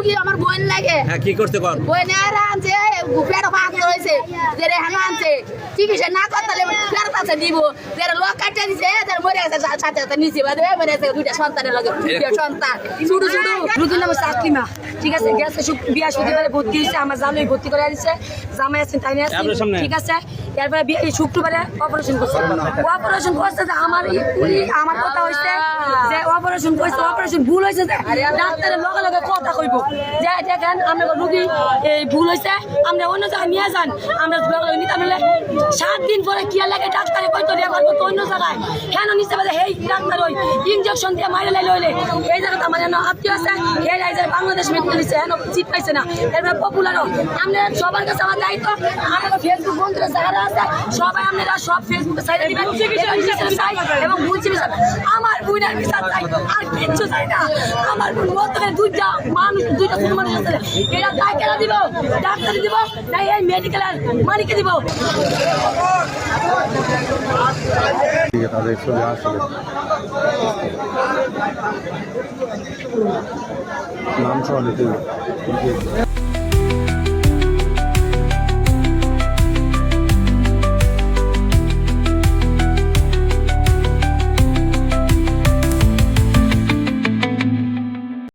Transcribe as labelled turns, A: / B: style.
A: রুগী আমার বোন লাগে।
B: হ্যাঁ কি করতে কোন
A: বোনের আনছে পেট ফাঁক হয়েছে যে রেহান আনছে চিকিৎসা না করতে ফেরত আছে দিব যে লোক কাটিয়ে দিছে যে মরে গেছে সাথে সাথে নিচে বাদে মরে গেছে দুইটা সন্তানের লগে দুইটা সন্তান ছোট ছোট।
C: রুগীর নাম হচ্ছে আকলিমা, ঠিক আছে। গেছে বৃহস্পতিবারে ভর্তি হয়েছে, আমার জামাই ভর্তি করে দিচ্ছে, জামাই আছেন তাই নিয়ে ঠিক আছে। এরপরে শুক্রবারে অপারেশন করছে যে আমার কথা হয়েছে যে অপারেশন করছে, অপারেশন ভুল হয়েছে যে ডাক্তারের লগে লগে কথা কইব যে দেখেন আমরা রুগী এই ভুল হয়েছে, আমরা অন্য জায়গায় নিয়ে যান। আমরা নিতে পারলে 7 দিন পরে কি লাগে ডাক্তারে কইতো রেফার করতো অন্য জায়গায়, কেন নিতে পারে এই ডাক্তার ওই ইঞ্জেকশন দিয়ে মাইরে লাইলে হইলে এই জায়গাতে আমার আত্মীয় আছে এই যায় বাংলাদেশ মেডিকেল দিচ্ছে এখন সিট পাইছে না। এরপরে পপুলারও আমরা সবার কাছে আমার দায়িত্ব, আমাদের ফেসবুক বন্ধুরা যারা আছে সবাই আপনারা সব ফেসবুকে সাইড দিবেন চাই এবং ভুল চিকিৎসা আমার বোনের বিচার চাই, আর কিচ্ছু চাই না। আমার বোন বর্তমানে দুইটা ছোট মানুষ আছে, এরা দায় কেনা দিব, ডাক্তারি দিব না এই মেডিকেলের মালিককে দিব।
D: তাদের ছবি আসলে নাম সহ